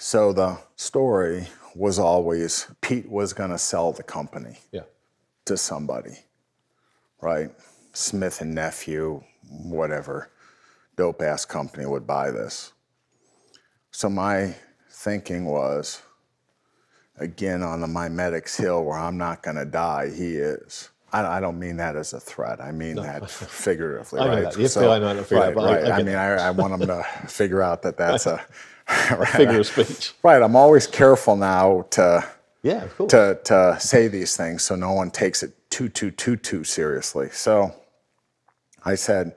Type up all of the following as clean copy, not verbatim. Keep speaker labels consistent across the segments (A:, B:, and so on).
A: So the story was always Pete was going to sell the company to somebody, right? Smith and Nephew, whatever, dope-ass company would buy this. So my thinking was, again, on the MiMedx hill where I'm not going to die, he is. I don't mean that as a threat. I mean that figuratively,
B: I know
A: right?
B: that. The FBI might not figure
A: right,
B: that, but
A: right.
B: I mean,
A: I want them to figure out that that's a right,
B: figure of speech.
A: Right. I'm always careful now to
B: of course.
A: to say these things so no one takes it too seriously. So I said,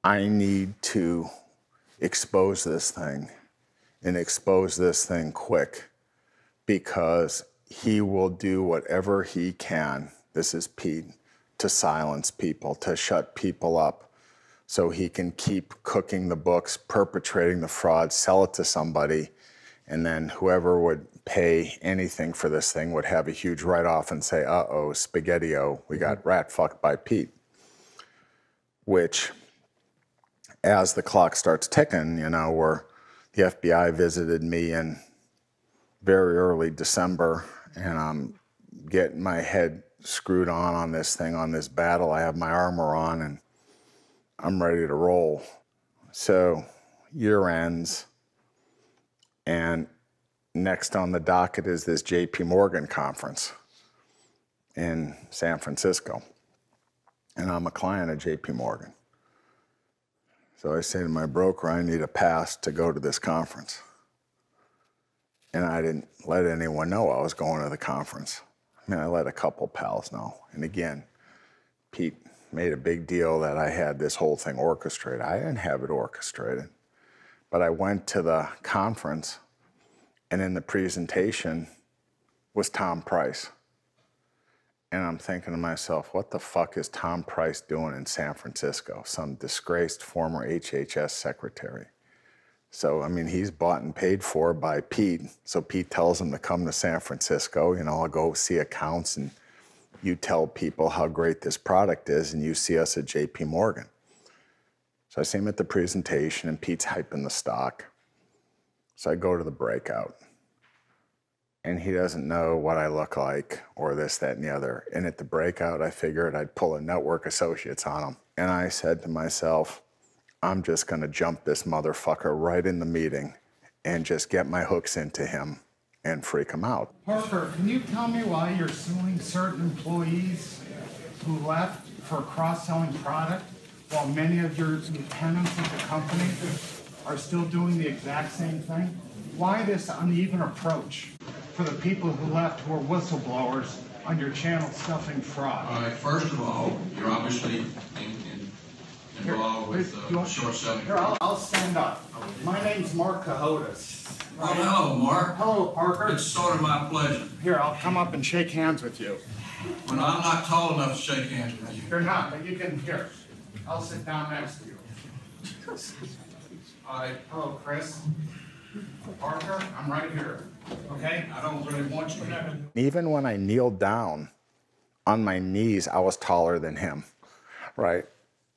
A: I need to expose this thing and expose this thing quick, because he will do whatever he can, this is Pete, to silence people, to shut people up, so he can keep cooking the books, perpetrating the fraud, sell it to somebody, and then whoever would pay anything for this thing would have a huge write-off and say, uh-oh, spaghetti-o, we got rat-fucked by Pete. Which, as the clock starts ticking, you know, where the FBI visited me in very early December, and I'm getting my head screwed on this thing, on this battle. I have my armor on, and I'm ready to roll. So year ends, and next on the docket is this JP Morgan conference in San Francisco. And I'm a client of JP Morgan. So I say to my broker, I need a pass to go to this conference. And I didn't let anyone know I was going to the conference. I mean, I let a couple pals know. And again, Pete made a big deal that I had this whole thing orchestrated. I didn't have it orchestrated. But I went to the conference, and in the presentation was Tom Price. And I'm thinking to myself, what the fuck is Tom Price doing in San Francisco? Some disgraced former HHS secretary. So, I mean, he's bought and paid for by Pete. So Pete tells him to come to San Francisco. You know, I'll go see accounts, and you tell people how great this product is, and you see us at JP Morgan. So I see him at the presentation, and Pete's hyping the stock. So I go to the breakout. And he doesn't know what I look like, or this, that, and the other. And at the breakout, I figured I'd pull a network associates on him. And I said to myself, I'm just gonna jump this motherfucker right in the meeting and just get my hooks into him and freak him out.
C: Parker, can you tell me why you're suing certain employees who left for cross-selling product, while many of your tenants of the company are still doing the exact same thing? Why this uneven approach for the people who left, who are whistleblowers on your channel stuffing fraud?
D: All right, first of all, you're obviously involved with short selling.
C: Here, I'll stand up. My name's Marc Cohodes.
D: Oh, hello, Mark.
C: Hello, Parker.
D: It's sort of my pleasure.
C: Here, I'll come up and shake hands with you.
D: When I'm not tall enough to shake hands with you.
C: You're not, but you can, here. I'll sit down next to you.
D: All right.
C: Hello, Chris. Parker, I'm right here. Okay?
D: I don't really want you to.
A: Even when I kneeled down on my knees, I was taller than him, right?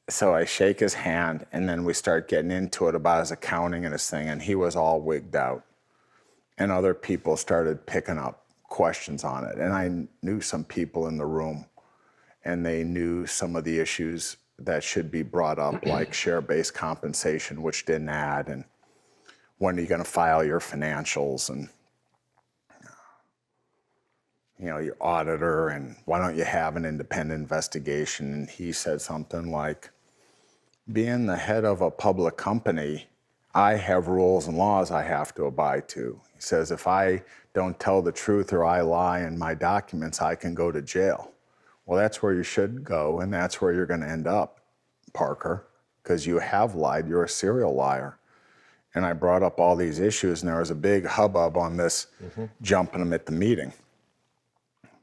A: So I shake his hand, and then we start getting into it about his accounting and his thing, and he was all wigged out. And other people started picking up questions on it. And I knew some people in the room, and they knew some of the issues that should be brought up, like share-based compensation, which didn't add, and when are you going to file your financials, and you know, your auditor, and why don't you have an independent investigation? And he said something like, being the head of a public company, I have rules and laws I have to abide to. He says, if I don't tell the truth or I lie in my documents, I can go to jail. Well, that's where you should go, and that's where you're going to end up, Parker, because you have lied. You're a serial liar. And I brought up all these issues, and there was a big hubbub on this, jumping him at the meeting.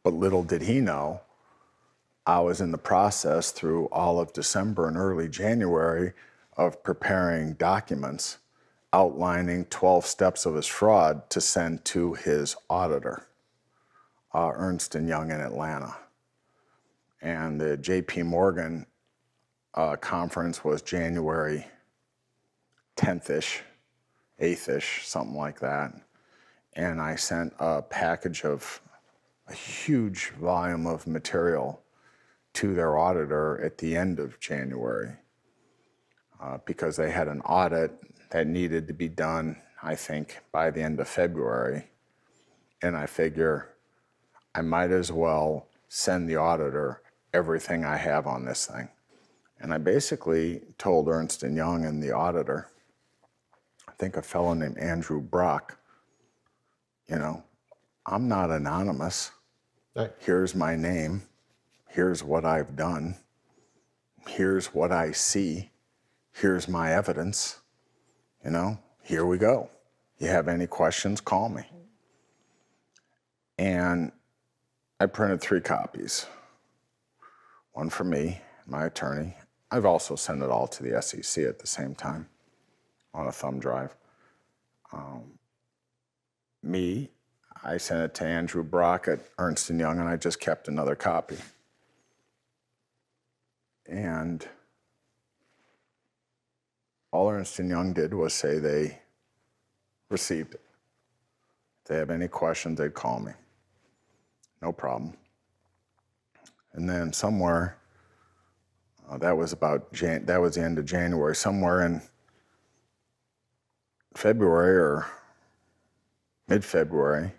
A: But little did he know, I was in the process through all of December and early January of preparing documents outlining 12 steps of his fraud to send to his auditor, Ernst & Young in Atlanta. And the JP Morgan conference was January 10th-ish. 8th-ish, something like that. And I sent a package of a huge volume of material to their auditor at the end of January because they had an audit that needed to be done, I think, by the end of February. And I figure I might as well send the auditor everything I have on this thing. And I basically told Ernst & Young and the auditor, I think a fellow named Andrew Brock, you know, I'm not anonymous.
B: Right.
A: Here's my name. Here's what I've done. Here's what I see. Here's my evidence. You know, here we go. You have any questions, call me. And I printed 3 copies. One for me, my attorney. I've also sent it all to the SEC at the same time on a thumb drive. I sent it to Andrew Brock at Ernst & Young, and I just kept another copy. And all Ernst & Young did was say they received it. If they have any questions, they'd call me. No problem. And then somewhere, that was the end of January, somewhere in February or mid-February,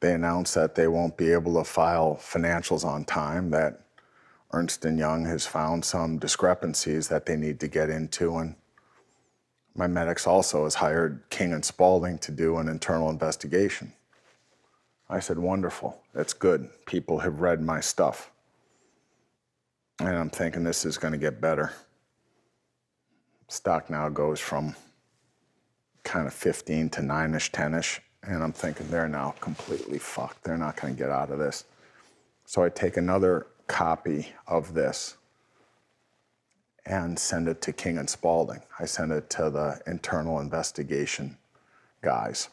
A: they announced that they won't be able to file financials on time, that Ernst & Young has found some discrepancies that they need to get into, and MiMedx also has hired King & Spalding to do an internal investigation. I said, wonderful, that's good. People have read my stuff. And I'm thinking this is going to get better. Stock now goes from kind of 15 to 9-ish, 10-ish, and I'm thinking they're now completely fucked. They're not going to get out of this. So I take another copy of this and send it to King & Spalding. I send it to the internal investigation guys.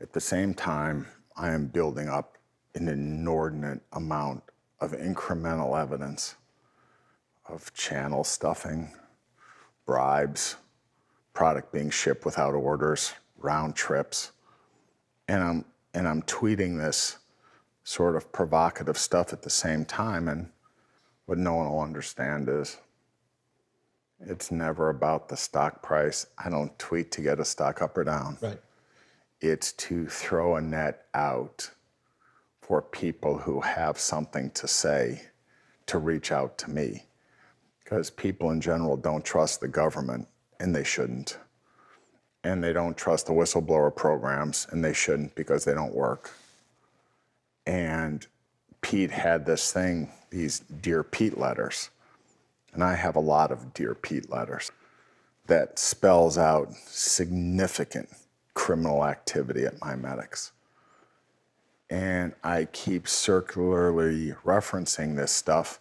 A: At the same time, I am building up an inordinate amount of incremental evidence of channel stuffing, bribes, product being shipped without orders, round trips. And I'm tweeting this sort of provocative stuff at the same time, and what no one will understand is it's never about the stock price. I don't tweet to get a stock up or down.
B: Right.
A: It's to throw a net out for people who have something to say to reach out to me. Because people in general don't trust the government, and they shouldn't. And they don't trust the whistleblower programs, and they shouldn't because they don't work. And Pete had this thing, these Dear Pete letters. And I have a lot of Dear Pete letters that spells out significant criminal activity at MiMedx. And I keep circularly referencing this stuff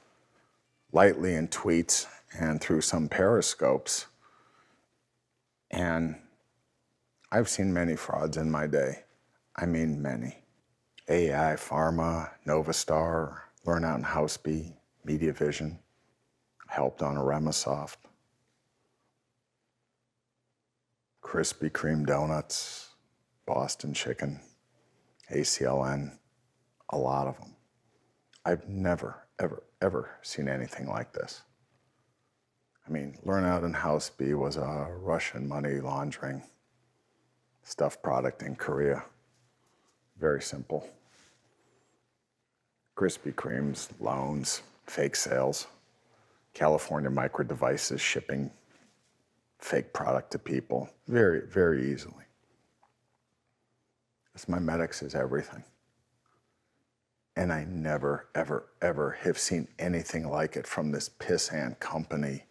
A: lightly in tweets and through some periscopes. And I've seen many frauds in my day. I mean, many. AI, Pharma, Novastar, Learn Out and Houseby, MediaVision, helped on a Remasoft, Krispy Kreme donuts, Boston Chicken, ACLN, a lot of them. I've never, ever, ever seen anything like this. I mean, Learn Out and Houseby was a Russian money laundering stuff product in Korea. Very simple. Krispy Kreme's loans, fake sales. California Micro Devices shipping fake product to people very, very easily. This MiMedx is everything. And I never, ever, ever have seen anything like it from this pissant company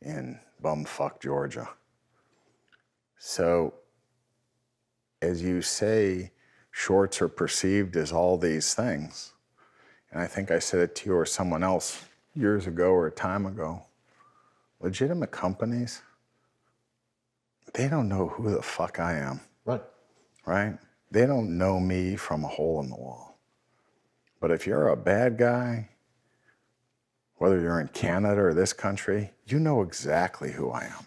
A: in bumfuck Georgia. So, as you say, shorts are perceived as all these things. And I think I said it to you or someone else years ago or a time ago. Legitimate companies, they don't know who the fuck I am.
B: Right.
A: Right? They don't know me from a hole in the wall. But if you're a bad guy, whether you're in Canada or this country, you know exactly who I am.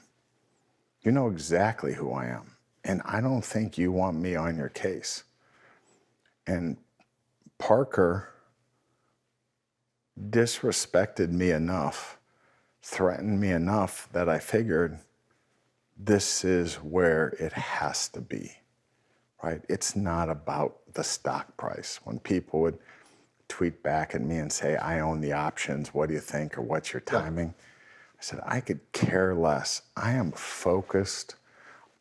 A: You know exactly who I am, and I don't think you want me on your case. And Parker disrespected me enough, threatened me enough that I figured this is where it has to be, right? It's not about the stock price. When people would tweet back at me and say, I own the options, what do you think, or what's your timing? I said, I could care less. I am focused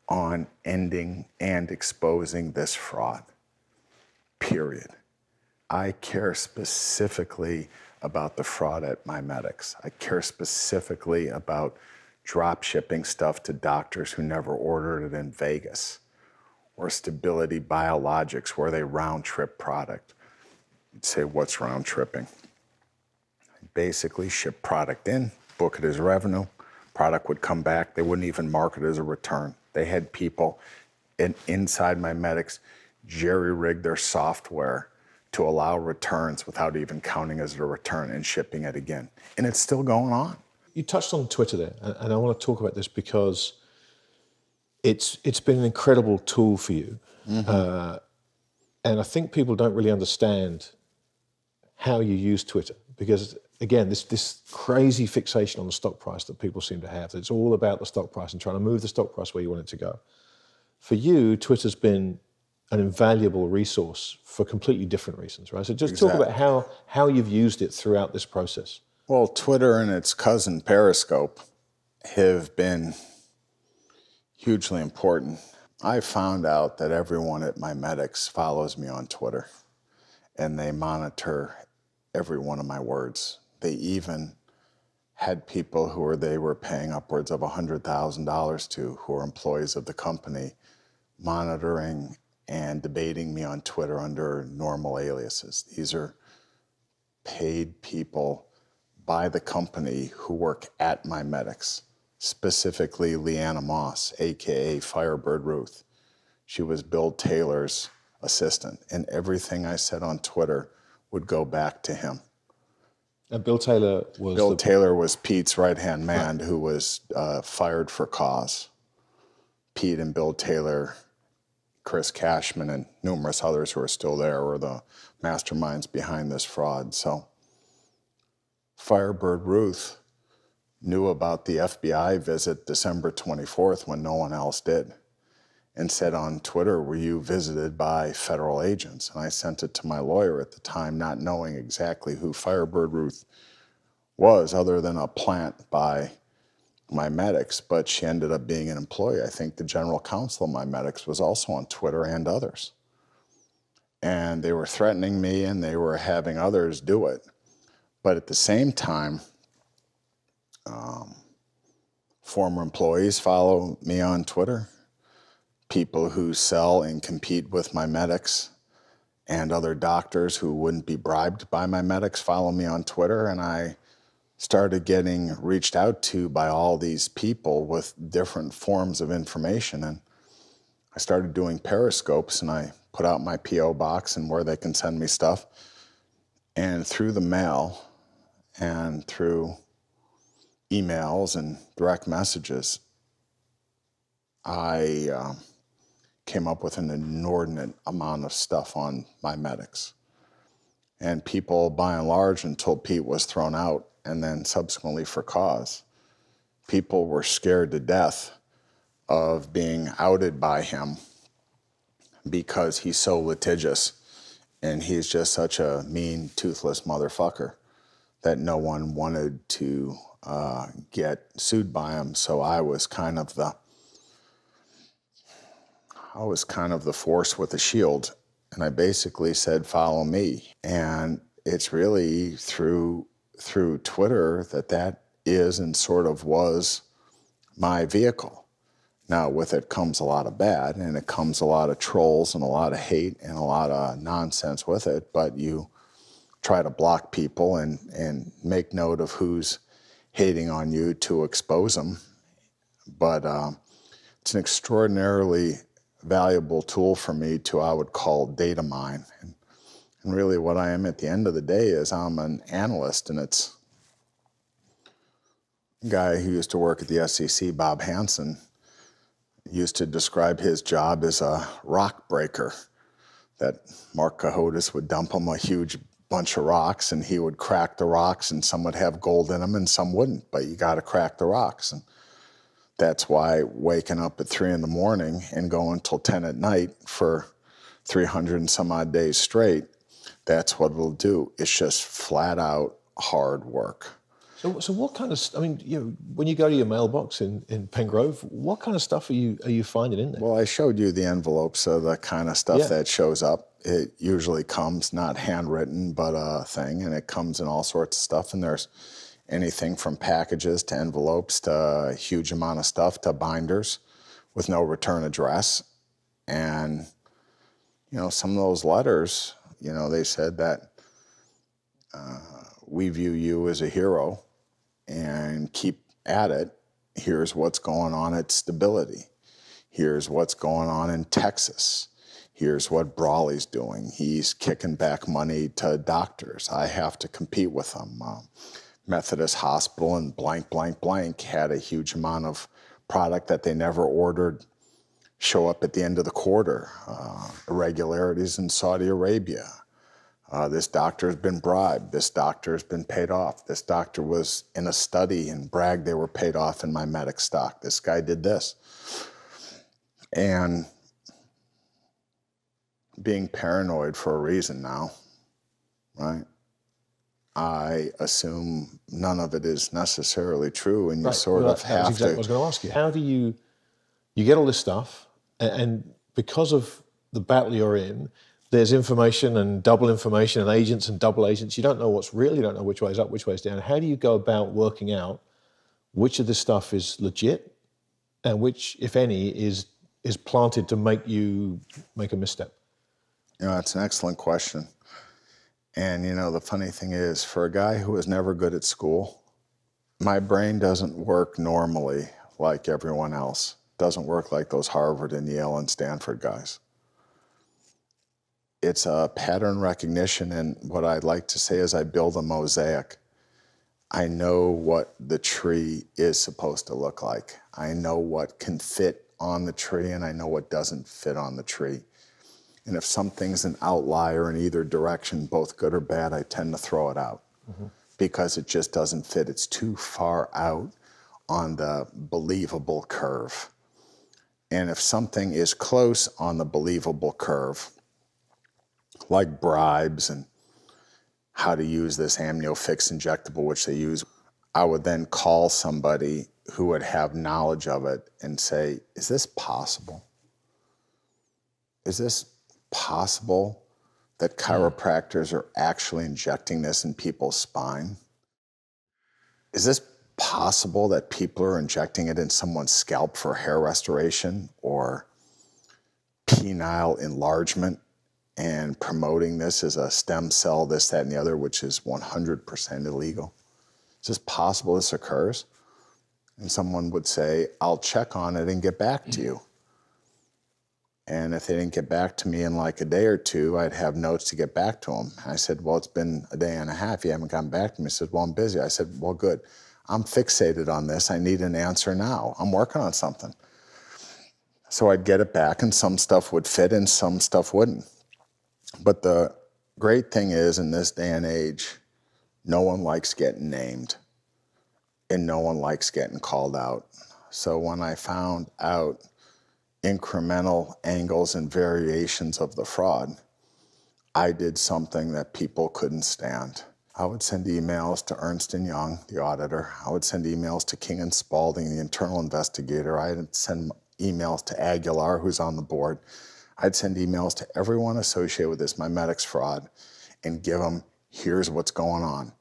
A: on ending and exposing this fraud, period. I care specifically about the fraud at MiMedx. I care specifically about drop shipping stuff to doctors who never ordered it in Vegas, or Stability Biologics where they round trip product. You'd say, what's round tripping? Basically ship product in, book it as revenue, product would come back, they wouldn't even mark it as a return. They had people inside MiMedx jerry-rig their software to allow returns without even counting as a return and shipping it again. And it's still going on.
B: You touched on Twitter there, and I want to talk about this because it's been an incredible tool for you. Mm-hmm. And I think people don't really understand how you use Twitter, because again, this crazy fixation on the stock price that people seem to have, it's all about the stock price and trying to move the stock price where you want it to go. For you, Twitter's been an invaluable resource for completely different reasons, right? So just talk about how you've used it throughout this process.
A: Well, Twitter and its cousin Periscope have been hugely important. I found out that everyone at MiMedx follows me on Twitter, and they monitor every one of my words. They even had people who they were paying upwards of $100,000 to, who are employees of the company, monitoring and debating me on Twitter under normal aliases. These are paid people by the company who work at MiMedx, specifically Leanna Moss, AKA Firebird Ruth. She was Bill Taylor's assistant, and everything I said on Twitter would go back to him.
B: And Bill Taylor was...
A: Bill Taylor was Pete's right-hand man, right, who was fired for cause. Pete and Bill Taylor, Chris Cashman, and numerous others who are still there were the masterminds behind this fraud. So Firebird Ruth knew about the FBI visit December 24th when no one else did, and said on Twitter, were you visited by federal agents? And I sent it to my lawyer at the time, not knowing exactly who Firebird Ruth was, other than a plant by MiMedx, but she ended up being an employee. I think the general counsel of MiMedx was also on Twitter, and others. And they were threatening me, and they were having others do it. But at the same time, former employees follow me on Twitter. People who sell and compete with MiMedx and other doctors who wouldn't be bribed by MiMedx follow me on Twitter, and I started getting reached out to by all these people with different forms of information. And I started doing periscopes, and I put out my P.O. box and where they can send me stuff. And through the mail and through emails and direct messages, I came up with an inordinate amount of stuff on MiMedx. And people, by and large, until Pete was thrown out, and then subsequently for cause, people were scared to death of being outed by him because he's so litigious and he's just such a mean, toothless motherfucker that no one wanted to get sued by him. So I was kind of the force with the shield, and I basically said, follow me. And it's really through Twitter that is and sort of was my vehicle. Now, with it comes a lot of bad, and it comes a lot of trolls and a lot of hate and a lot of nonsense with it, but you try to block people and make note of who's hating on you to expose them. But it's an extraordinarily valuable tool for me to, I would call, data mine. And really what I am at the end of the day is I'm an analyst, and it's a guy who used to work at the SEC, Bob Hansen, used to describe his job as a rock breaker, that Marc Cohodes would dump him a huge bunch of rocks and he would crack the rocks, and some would have gold in them and some wouldn't, but you got to crack the rocks. And that's why waking up at 3 in the morning and going till 10 at night for 300 and some odd days straight, that's what it'll do. It's just flat out hard work.
B: So what kind of, I mean, when you go to your mailbox in Pengrove, what kind of stuff are you finding in there?
A: Well, I showed you the envelopes of the kind of stuff that shows up. It usually comes not handwritten, but a thing, and it comes in all sorts of stuff. And there's anything from packages to envelopes to a huge amount of stuff to binders with no return address. And, some of those letters, they said that we view you as a hero and keep at it. Here's what's going on at Stability. Here's what's going on in Texas. Here's what Brawley's doing. He's kicking back money to doctors. I have to compete with them. Methodist Hospital and blank, blank, blank had a huge amount of product that they never ordered show up at the end of the quarter. Irregularities in Saudi Arabia. This doctor has been bribed. This doctor has been paid off. This doctor was in a study and bragged they were paid off in MiMedx stock. This guy did this. And being paranoid for a reason now, right? I assume none of it is necessarily true, and you sort of have
B: exactly what I was going to ask you. How do you get all this stuff, and because of the battle you're in, there's information and double information and agents and double agents. You don't know what's real. You don't know which way is up, which way is down. How do you go about working out which of this stuff is legit and which, if any, is planted to make you make a misstep?
A: It's an excellent question. And, the funny thing is, for a guy who was never good at school, my brain doesn't work normally like everyone else. It doesn't work like those Harvard and Yale and Stanford guys. It's a pattern recognition, and what I'd like to say is I build a mosaic. I know what the tree is supposed to look like. I know what can fit on the tree, and I know what doesn't fit on the tree. And if something's an outlier in either direction, both good or bad, I tend to throw it out because it just doesn't fit. It's too far out on the believable curve. And if something is close on the believable curve, like bribes and how to use this amnio-fix injectable, which they use, I would then call somebody who would have knowledge of it and say, is this possible? Is this possible that chiropractors are actually injecting this in people's spine? Is this possible that people are injecting it in someone's scalp for hair restoration or penile enlargement and promoting this as a stem cell, this, that, and the other, which is 100% illegal? Is this possible this occurs? And someone would say, I'll check on it and get back to you. And if they didn't get back to me in like a day or two, I'd have notes to get back to them. I said, well, it's been a day and a half. You haven't gotten back to me. He said, well, I'm busy. I said, well, good. I'm fixated on this. I need an answer now. I'm working on something. So I'd get it back, and some stuff would fit and some stuff wouldn't. But the great thing is, in this day and age, no one likes getting named and no one likes getting called out. So when I found out incremental angles and variations of the fraud, I did something that people couldn't stand. I would send emails to Ernst & Young, the auditor. I would send emails to King & Spalding, the internal investigator. I'd send emails to Aguilar, who's on the board. I'd send emails to everyone associated with this MiMedx fraud and give them, here's what's going on.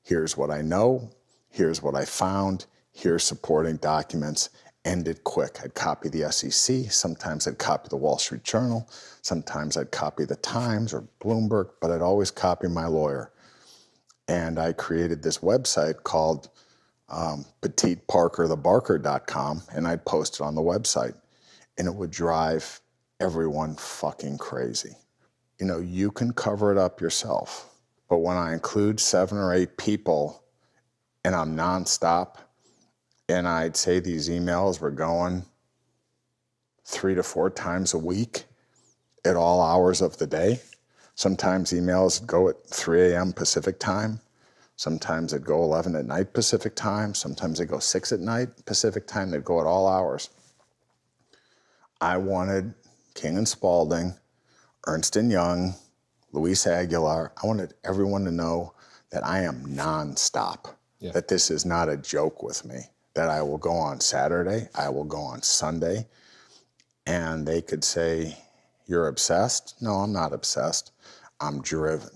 A: Here's what I know. Here's what I found. Here's supporting documents. End it quick. I'd copy the SEC. Sometimes I'd copy the Wall Street Journal. Sometimes I'd copy the Times or Bloomberg, but I'd always copy my lawyer. And I created this website called petitparkerthebarker.com, and I'd post it on the website. And it would drive everyone fucking crazy. You can cover it up yourself. But when I include 7 or 8 people and I'm nonstop, and I'd say these emails were going 3 to 4 times a week at all hours of the day. Sometimes emails go at 3 a.m. Pacific time. Sometimes it'd go 11 at night Pacific time. Sometimes they go 6 at night Pacific time. They'd go at all hours. I wanted King and Spalding, Ernst & Young, Luis Aguilar. I wanted everyone to know that I am nonstop, that this is not a joke with me, that I will go on Saturday, I will go on Sunday, and they could say, "You're obsessed?" No, I'm not obsessed. I'm driven.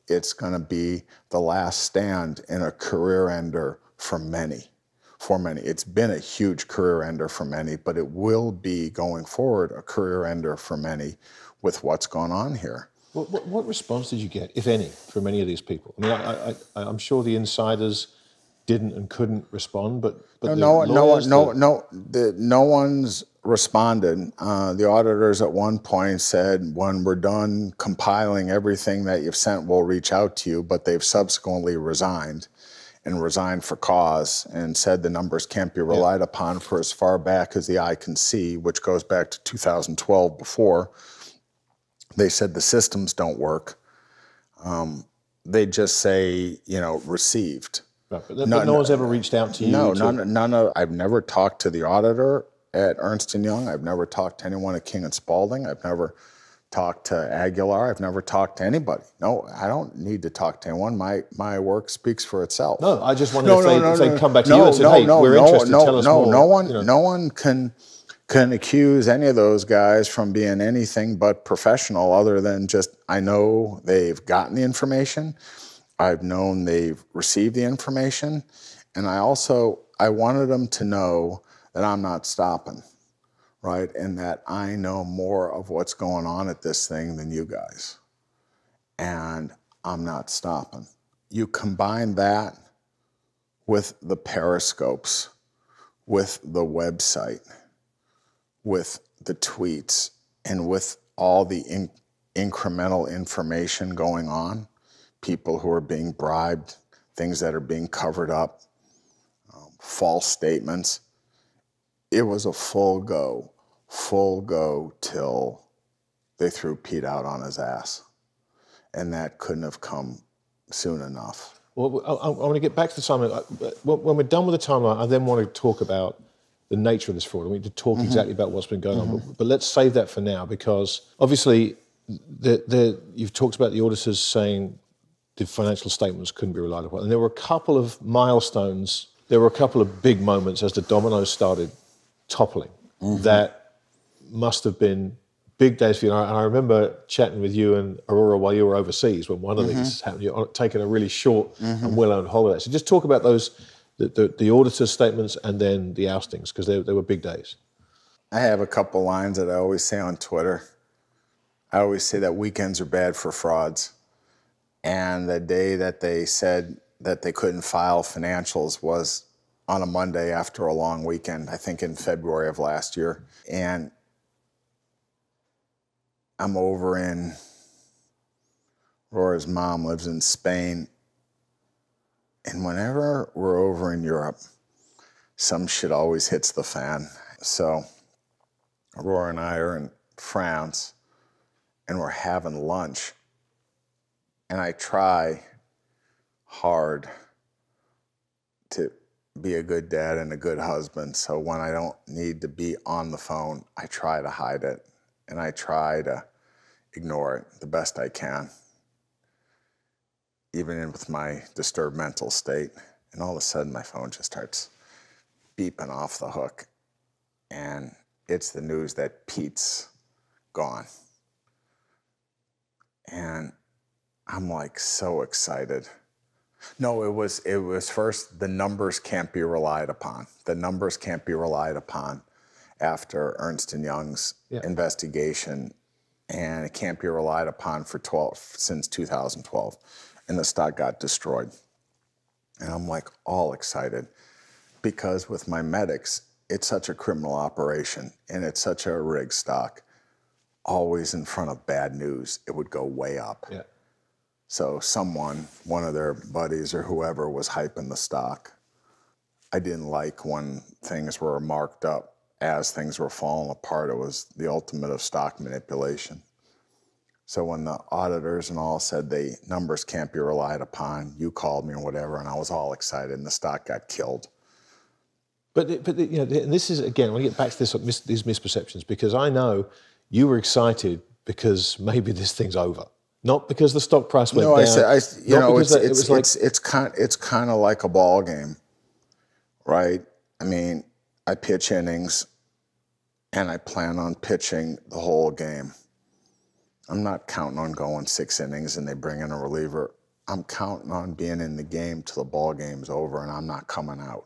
A: It's going to be the last stand and a career ender for many. For many. It's been a huge career ender for many, but it will be going forward a career ender for many with what's going on here.
B: What response did you get, if any, from any of these people? I mean, I'm sure the insiders didn't and couldn't respond, but
A: no one's responded. The auditors at one point said, when we're done compiling everything that you've sent, we'll reach out to you, but they've subsequently resigned and resigned for cause and said the numbers can't be relied upon for as far back as the eye can see, which goes back to 2012 before. They said the systems don't work. They just say, received.
B: Right, but no one's ever reached out to you?
A: No, none of. I've never talked to the auditor at Ernst & Young. I've never talked to anyone at King & Spalding. I've never talked to Aguilar. I've never talked to anybody. No, I don't need to talk to anyone. My work speaks for itself.
B: No, I just wondered if they come back to you and said, hey, we're interested, tell us more.
A: No one can accuse any of those guys from being anything but professional other than just, I know they've gotten the information. I've known they've received the information. And I wanted them to know that I'm not stopping, right? And that I know more of what's going on at this thing than you guys. And I'm not stopping. You combine that with the periscopes, with the website, with the tweets, and with all the incremental information going on, people who are being bribed, things that are being covered up, false statements. It was a full go till they threw Pete out on his ass. And that couldn't have come soon enough.
B: Well, I want to get back to the timeline. When we're done with the timeline, I then want to talk about the nature of this fraud. I mean, to talk exactly about what's been going on. But let's save that for now, because obviously you've talked about the auditors saying the financial statements couldn't be relied upon. And there were a couple of milestones, there were a couple of big moments as the dominoes started toppling that must have been big days for you. And I remember chatting with you and Aurora while you were overseas when one of these happened. You're taking a really short and well-earned holiday. So just talk about those, the auditor's statements and then the oustings, because they were big days.
A: I have a couple lines that I always say on Twitter. I always say that weekends are bad for frauds. And the day that they said that they couldn't file financials was on a Monday after a long weekend, I think in February of last year. And I'm over in, Aurora's mom lives in Spain. And whenever we're over in Europe, some shit always hits the fan. So Aurora and I are in France and we're having lunch. And I try hard to be a good dad and a good husband. So when I don't need to be on the phone, I try to hide it. And I try to ignore it the best I can, even with my disturbed mental state. And all of a sudden, my phone just starts beeping off the hook. And it's the news that Pete's gone. And I'm like so excited. No, it was first, the numbers can't be relied upon. The numbers can't be relied upon after Ernst & Young's investigation, and it can't be relied upon since 2012. And the stock got destroyed. And I'm like all excited because with MiMedx, it's such a criminal operation and it's such a rigged stock. Always in front of bad news, it would go way up. Yeah. So one of their buddies or whoever was hyping the stock. I didn't like when things were marked up as things were falling apart, it was the ultimate of stock manipulation. So when the auditors and all said the numbers can't be relied upon, you called me or whatever, and I was all excited, and the stock got killed.
B: But you know, and this is, again, I want to get back to these misperceptions, because I know you were excited because maybe this thing's over, not because the stock price went down.
A: No, it's kind of like a ball game, right? I mean, I pitch innings, and I plan on pitching the whole game. I'm not counting on going 6 innings and they bring in a reliever. I'm counting on being in the game till the ball game's over and I'm not coming out.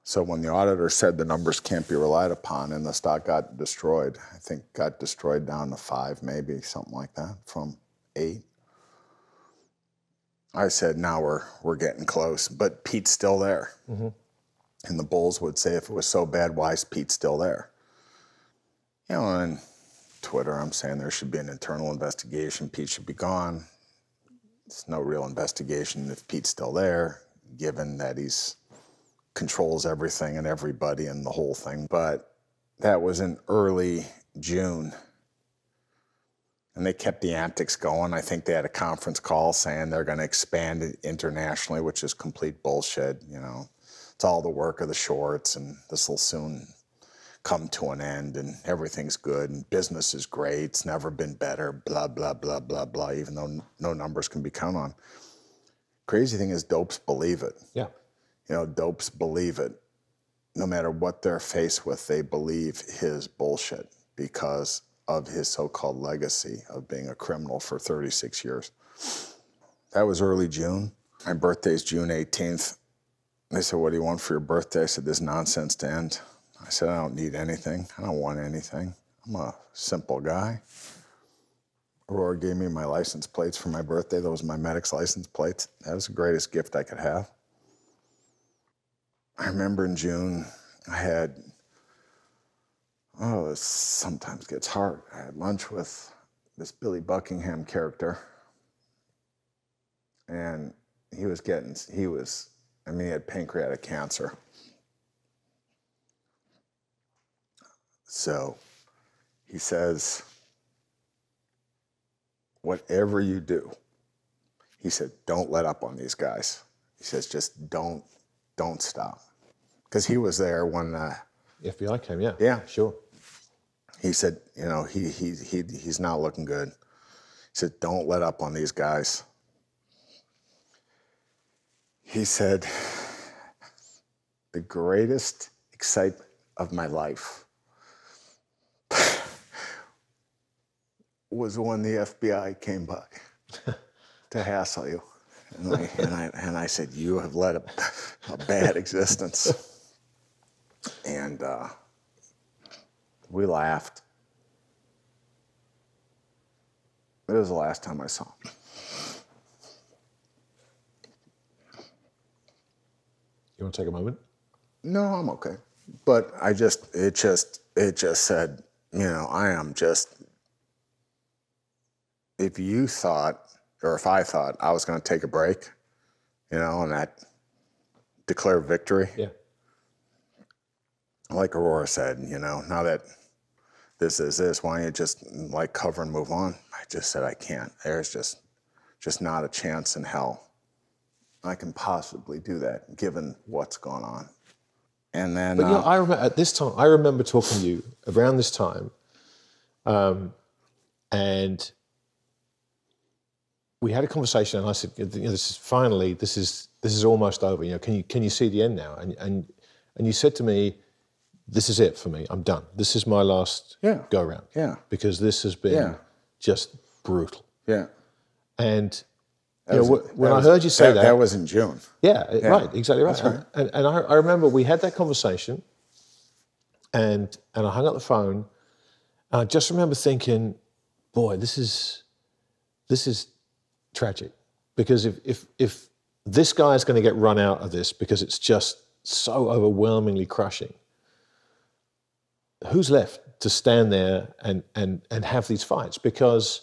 A: So when the auditor said the numbers can't be relied upon and the stock got destroyed, I think got destroyed down to 5 maybe, something like that, from 8. I said, now we're getting close, but Pete's still there. Mm-hmm. And the Bulls would say, if it was so bad, why is Pete still there? You know, on Twitter, I'm saying there should be an internal investigation. Pete should be gone. It's no real investigation if Pete's still there, given that he's controls everything and everybody and the whole thing. But that was in early June. And they kept the antics going. I think they had a conference call saying they're going to expand it internationally, which is complete bullshit. You know, it's all the work of the shorts, and this will soon come to an end, and everything's good, and business is great. It's never been better. Blah blah blah blah blah. Even though no numbers can be counted on. Crazy thing is, dopes believe it.
B: Yeah.
A: You know, dopes believe it. No matter what they're faced with, they believe his bullshit because of his so-called legacy of being a criminal for 36 years. That was early June. My birthday's June 18th. They said, what do you want for your birthday? I said, this nonsense to end. I said, I don't need anything. I don't want anything. I'm a simple guy. Aurora gave me my license plates for my birthday. Those were my MiMedx license plates. That was the greatest gift I could have. I remember in June, I had, this sometimes gets hard. I had lunch with this Billy Buckingham character. And he had pancreatic cancer. So he says, whatever you do, he said, don't let up on these guys. He says, just don't stop. Because he was there when the
B: FBI came, yeah.
A: Yeah.
B: Sure.
A: He said, you know, he's not looking good. He said, don't let up on these guys. He said, the greatest excitement of my life was when the FBI came back to hassle you. And I said, you have led a bad existence. And we laughed. It was the last time I saw him.
B: You want to take a moment?
A: No, I'm okay. But it just said, you know, I am just, if you thought, or if I thought I was going to take a break, you know, and that declare victory.
B: Yeah.
A: Like Aurora said, you know, now that this is this, why don't you just like cover and move on? I just said I can't. There's just not a chance in hell I can possibly do that, given what's going on. And then,
B: but you know, I remember at this time. I remember talking to you around this time, and we had a conversation. And I said, you know, this is almost over. You know, can you see the end now? And you said to me, this is it for me. I'm done. This is my last go round.
A: Yeah.
B: Because this has been just brutal.
A: Yeah.
B: And you know, when I heard you say that,
A: that was in June.
B: Yeah, right, exactly right.
A: That's right.
B: And I remember we had that conversation, and I hung up the phone, and I just remember thinking, boy, this is tragic, because if this guy is going to get run out of this because it's just so overwhelmingly crushing, who's left to stand there and have these fights? Because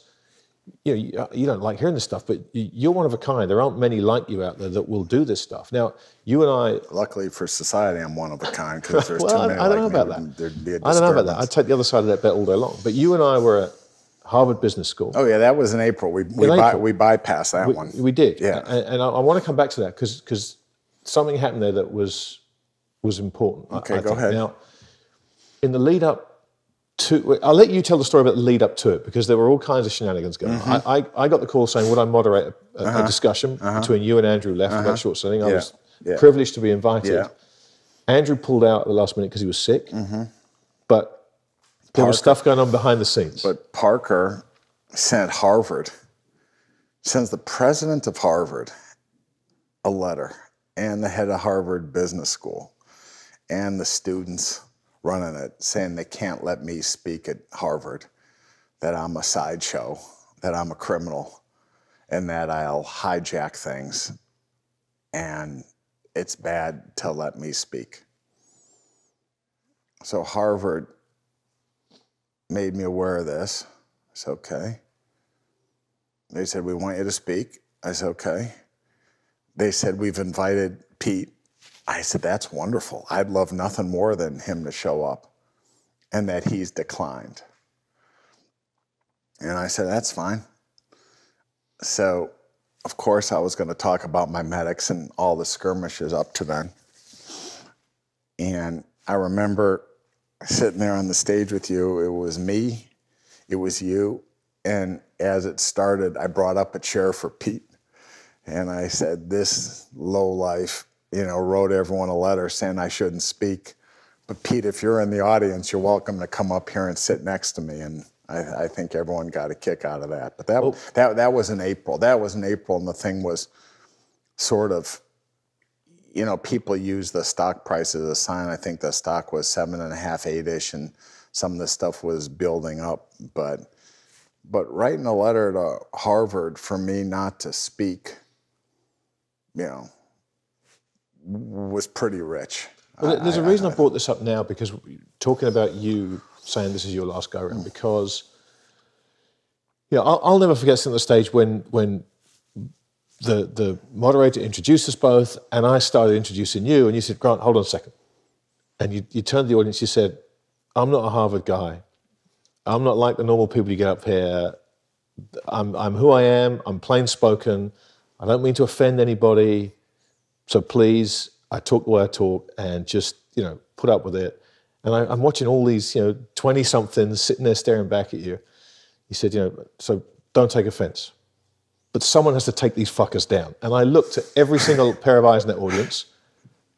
B: you don't like hearing this stuff, but you're one of a kind. There aren't many like you out there that will do this stuff. Now, you and I...
A: Luckily for society, I'm one of a kind, because there's
B: well,
A: too many
B: I don't know
A: like me,
B: about that.
A: there'd be a
B: I don't know about that.
A: disturbance.
B: I'd take the other side of that bet all day long. But you and I were at Harvard Business School.
A: Oh, yeah, that was in April. We bypassed that one.
B: We did.
A: Yeah.
B: And I want to come back to that because something happened there that was important.
A: Okay,
B: I
A: go
B: think.
A: ahead.
B: Now, in the lead up to... I'll let you tell the story about the lead up to it, because there were all kinds of shenanigans going on. I got the call saying, would I moderate a discussion between you and Andrew left about short selling? I was privileged to be invited.
A: Yeah.
B: Andrew pulled out at the last minute because he was sick. But there was stuff going on behind the scenes.
A: But Parker sends the president of Harvard a letter, and the head of Harvard Business School, and the students running it, saying they can't let me speak at Harvard, that I'm a sideshow, that I'm a criminal, and that I'll hijack things, and it's bad to let me speak. So Harvard made me aware of this. I said, okay. They said, we want you to speak. I said, okay. They said, we've invited Pete. I said, that's wonderful. I'd love nothing more than him to show up, and that he's declined. And I said, that's fine. So, of course, I was going to talk about MiMedx and all the skirmishes up to then. And I remember sitting there on the stage with you. It was me, it was you, and as it started, I brought up a chair for Pete. And I said, this lowlife, wrote everyone a letter saying I shouldn't speak. But Pete, if you're in the audience, you're welcome to come up here and sit next to me. And I think everyone got a kick out of that. But that was in April. That was in April, and the thing was sort of, people use the stock price as a sign. I think the stock was 7.5, 8-ish, and some of the stuff was building up. But writing a letter to Harvard for me not to speak, was pretty rich.
B: Well, there's a reason I brought this up now, because talking about you saying this is your last go around, because I'll never forget sitting on the stage when the moderator introduced us both, and I started introducing you, and you said, Grant, hold on a second. And you turned to the audience, you said, I'm not a Harvard guy. I'm not like the normal people you get up here. I'm who I am. I'm plain spoken. I don't mean to offend anybody. So please, I talk the way I talk, and just, put up with it. And I'm watching all these, 20-somethings sitting there staring back at you. You said, so don't take offense. But someone has to take these fuckers down. And I looked at every single pair of eyes in that audience,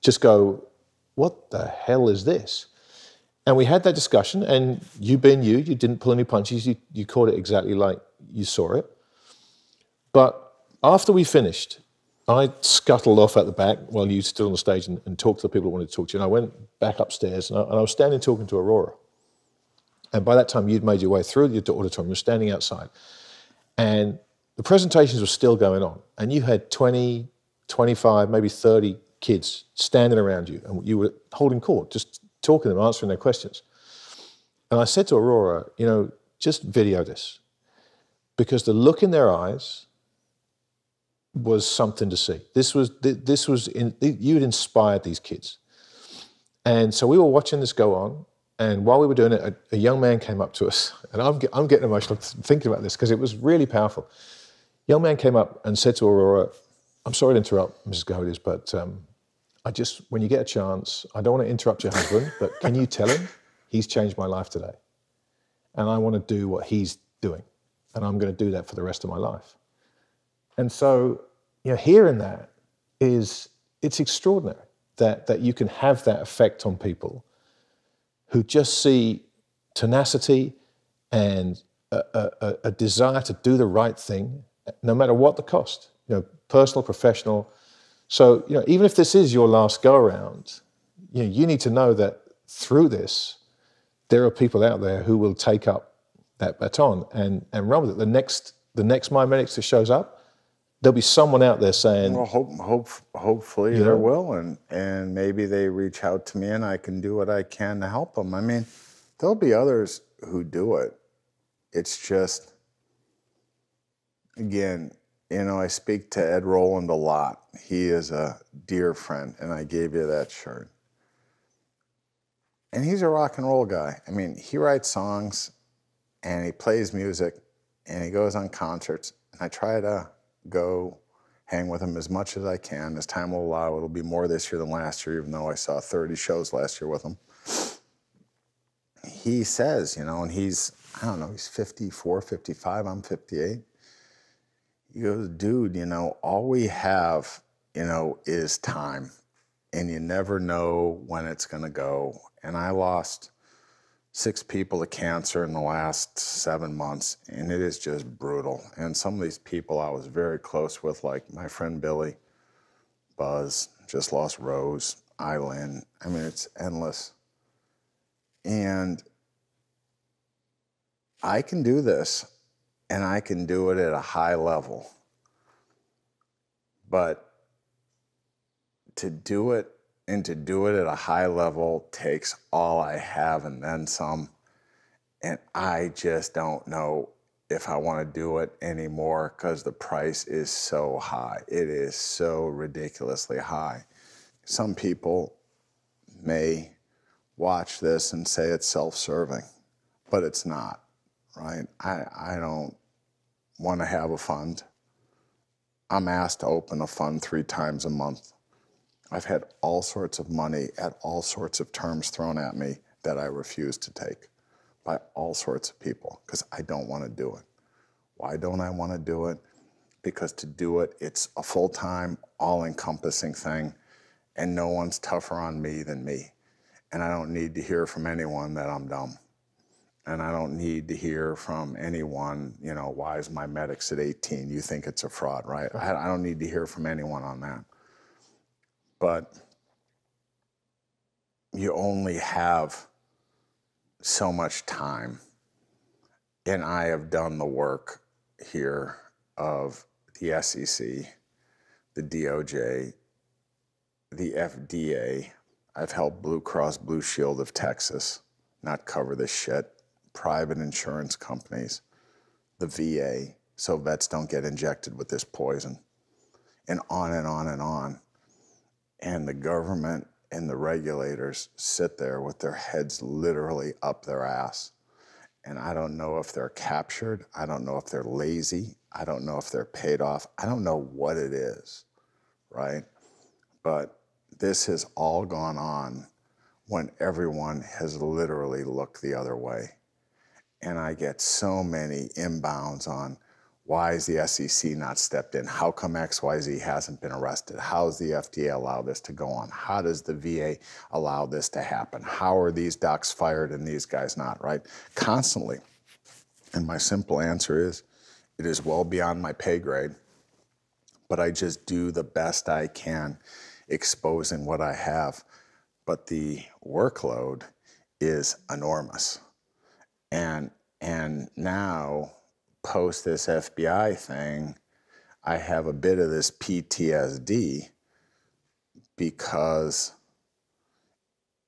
B: just go, what the hell is this? And we had that discussion, and you being you didn't pull any punches. You caught it exactly like you saw it. But after we finished, I scuttled off at the back while you stood on the stage and talked to the people who wanted to talk to you. And I went back upstairs, and I was standing talking to Aurora. And by that time, you'd made your way through the auditorium. You were standing outside. And the presentations were still going on. And you had 20, 25, maybe 30 kids standing around you. And you were holding court, just talking to them, answering their questions. And I said to Aurora, just video this. Because the look in their eyes was something to see. You'd inspired these kids. And so we were watching this go on, and while we were doing it, a young man came up to us, and I'm getting emotional thinking about this because it was really powerful. Young man came up and said to Aurora, I'm sorry to interrupt, Mrs. Cohodes, but when you get a chance, I don't want to interrupt your husband, but can you tell him he's changed my life today? And I want to do what he's doing, and I'm going to do that for the rest of my life. And so, hearing that it's extraordinary that you can have that effect on people who just see tenacity and a desire to do the right thing, no matter what the cost, personal, professional. So, even if this is your last go around, you need to know that through this, there are people out there who will take up that baton and run with it. The next MiMedx that shows up, there'll be someone out there saying...
A: Well, hopefully there will, and maybe they reach out to me and I can do what I can to help them. I mean, there'll be others who do it. It's just, again, you know, I speak to Ed Rowland a lot. He is a dear friend, and I gave you that shirt. And he's a rock and roll guy. I mean, he writes songs, and he plays music, and he goes on concerts, and I try to go hang with him as much as I can, as time will allow. It'll be more this year than last year, even though I saw 30 shows last year with him. He says, you know, and he's, I don't know, he's 54, 55, I'm 58. He goes, dude, you know, all we have, you know, is time, and you never know when it's gonna go. And I lost 6 people to cancer in the last 7 months, and it is just brutal. And some of these people I was very close with, like my friend Billy, Buzz, just lost Rose, Eileen. I mean, it's endless. And I can do this, and I can do it at a high level. But to do it, and to do it at a high level, takes all I have and then some. And I just don't know if I want to do it anymore because the price is so high. It is so ridiculously high. Some people may watch this and say it's self-serving, but it's not, right? I don't want to have a fund. I'm asked to open a fund 3 times a month. I've had all sorts of money at all sorts of terms thrown at me that I refuse to take by all sorts of people because I don't want to do it. Why don't I want to do it? Because to do it, it's a full-time, all-encompassing thing, and no one's tougher on me than me. And I don't need to hear from anyone that I'm dumb. And I don't need to hear from anyone, you know, why is MiMedx at 18? You think it's a fraud, right? I don't need to hear from anyone on that. But you only have so much time. And I have done the work here of the SEC, the DOJ, the FDA. I've helped Blue Cross Blue Shield of Texas not cover this shit, private insurance companies, the VA, so vets don't get injected with this poison, and on and on and on. And the government and the regulators sit there with their heads literally up their ass. And I don't know if they're captured. I don't know if they're lazy. I don't know if they're paid off. I don't know what it is, right? But this has all gone on when everyone has literally looked the other way. And I get so many inbounds on, why is the SEC not stepped in? How come XYZ hasn't been arrested? How does the FDA allow this to go on? How does the VA allow this to happen? How are these docs fired and these guys not, right? Constantly. And my simple answer is, it is well beyond my pay grade, but I just do the best I can exposing what I have. But the workload is enormous. And now, post this FBI thing, I have a bit of this PTSD because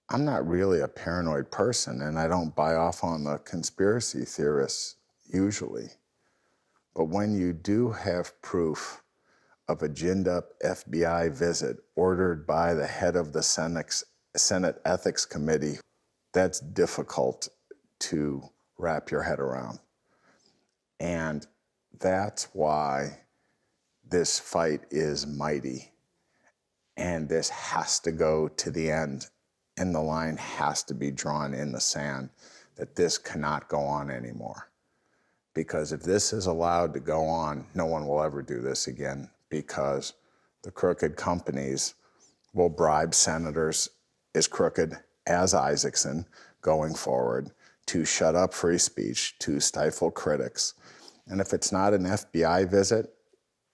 A: I'm not really a paranoid person and I don't buy off on the conspiracy theorists usually. But when you do have proof of a ginned-up FBI visit ordered by the head of the Senate Ethics Committee, that's difficult to wrap your head around. And that's why this fight is mighty. And this has to go to the end. And the line has to be drawn in the sand that this cannot go on anymore. Because if this is allowed to go on, no one will ever do this again, because the crooked companies will bribe senators as crooked as Isaacson going forward to shut up free speech, to stifle critics. And if it's not an FBI visit,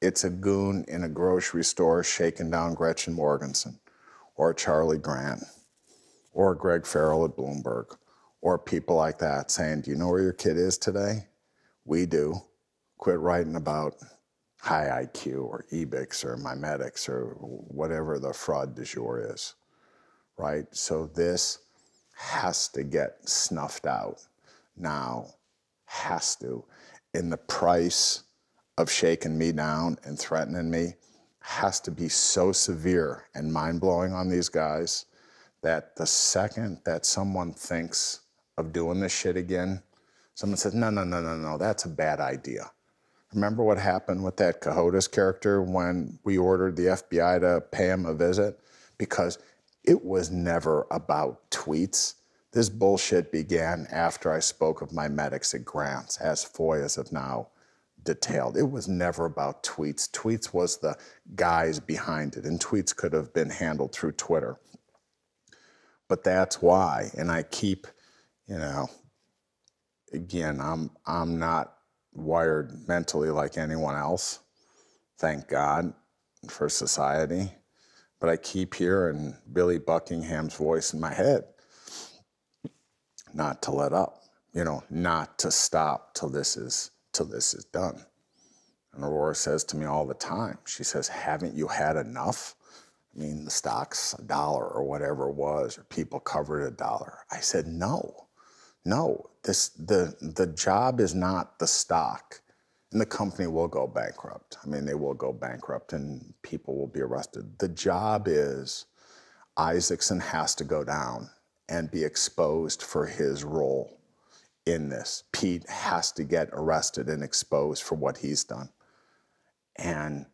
A: it's a goon in a grocery store shaking down Gretchen Morgensen, or Charlie Grant, or Greg Farrell at Bloomberg, or people like that saying, do you know where your kid is today? We do. Quit writing about high IQ or EBIX or MiMedx or whatever the fraud du jour is, right? So this has to get snuffed out now, has to. And the price of shaking me down and threatening me has to be so severe and mind-blowing on these guys that the second that someone thinks of doing this shit again, someone says, no, no, no, no, no, that's a bad idea. Remember what happened with that Cohodes character when we ordered the FBI to pay him a visit? Because it was never about tweets. This bullshit began after I spoke of MiMedx at Grants, as FOIAs have now detailed. It was never about tweets. Tweets was the guys behind it, and tweets could have been handled through Twitter. But that's why, and I keep, you know, again, I'm not wired mentally like anyone else, thank God for society, but I keep hearing Billy Buckingham's voice in my head, not to let up, you know, not to stop till this is done. And Aurora says to me all the time, she says, haven't you had enough? I mean, the stock's $1 or whatever it was, or people covered $1. I said, no, the job is not the stock, and the company will go bankrupt. I mean, they will go bankrupt and people will be arrested. The job is Isaacson has to go down and be exposed for his role in this. Pete has to get arrested and exposed for what he's done. And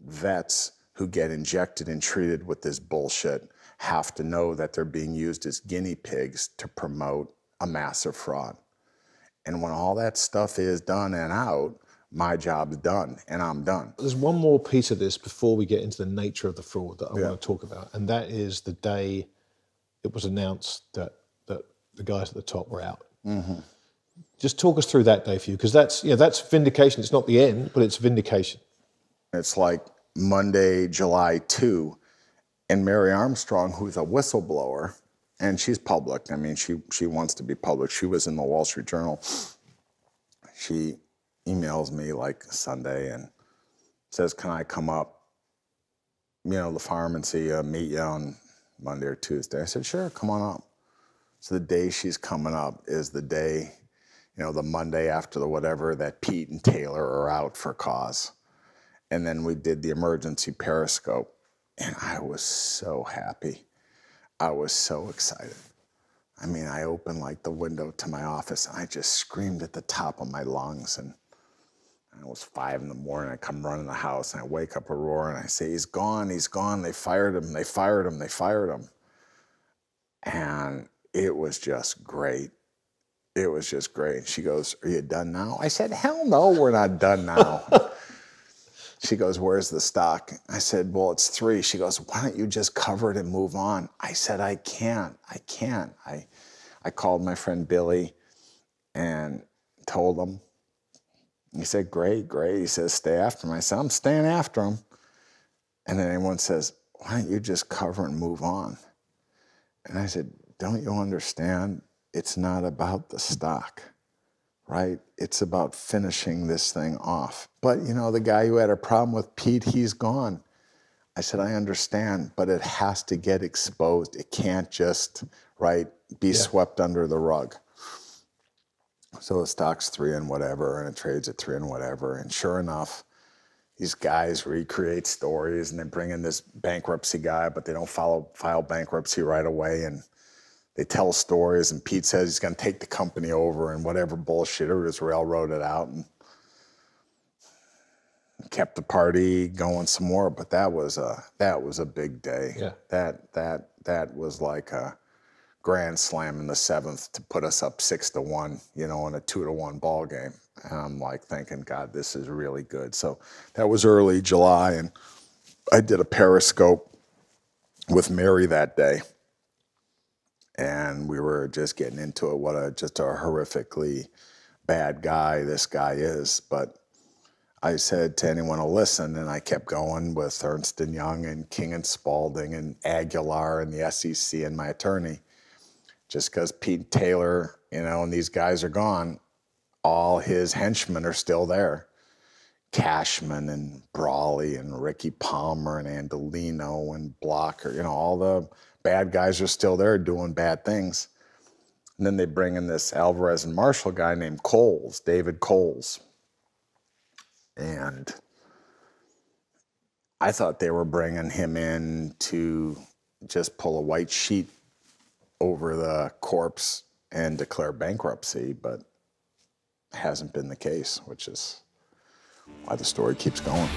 A: vets who get injected and treated with this bullshit have to know that they're being used as guinea pigs to promote a massive fraud. And when all that stuff is done and out, my job's done and I'm done.
B: There's one more piece of this before we get into the nature of the fraud that I want to talk about, and that is the day it was announced that the guys at the top were out. Mm-hmm. Just talk us through that day for you, because that's vindication. It's not the end, but it's vindication.
A: It's like Monday, July 2, and Mary Armstrong, who's a whistleblower, and she's public. I mean, she wants to be public. She was in the Wall Street Journal. She emails me like Sunday and says, can I come up, you know, the farm and see you, meet you on Monday or Tuesday? I said, sure, come on up. So the day she's coming up is the day, you know, the Monday after the whatever, that Pete and Taylor are out for cause. And then we did the emergency periscope, and I was so happy. I was so excited. I mean, I opened like the window to my office, and I just screamed at the top of my lungs, and it was 5 in the morning. I come running the house, and I wake up Aurora, and I say, he's gone, he's gone. They fired him, they fired him, they fired him. And it was just great. It was just great. She goes, are you done now? I said, hell no, we're not done now. She goes, where's the stock? I said, well, it's 3. She goes, why don't you just cover it and move on? I said, I can't. I called my friend Billy and told him. He said, great. He says, stay after him. I said, I'm staying after him. And then everyone says, why don't you just cover and move on? And I said, don't you understand? It's not about the stock, right? It's about finishing this thing off. But, you know, the guy who had a problem with Pete, he's gone. I said, I understand, but it has to get exposed. It can't just, right, be swept under the rug. So the stock's 3 and whatever, and it trades at 3 and whatever. And sure enough, these guys recreate stories, and they bring in this bankruptcy guy, but they don't file bankruptcy right away. And they tell stories, and Pete says he's going to take the company over, and whatever bullshitter is railroaded out, and kept the party going some more. But that was a big day. Yeah. That was like a grand slam in the 7th to put us up 6-1, you know, in a 2-1 ball game. And I'm like thinking, God, this is really good. So that was early July, and I did a periscope with Mary that day. And we were just getting into it, just a horrifically bad guy this guy is. But I said to anyone to listen, and I kept going with Ernst & Young and King and Spalding and Aguilar and the SEC and my attorney. Just because Pete Taylor, you know, and these guys are gone, all his henchmen are still there. Cashman and Brawley and Ricky Palmer and Andolino and Blocker, you know, all the bad guys are still there doing bad things. And then they bring in this Alvarez and Marshall guy named Coles, David Coles. And I thought they were bringing him in to just pull a white sheet over the corpse and declare bankruptcy, but hasn't been the case, which is why the story keeps going.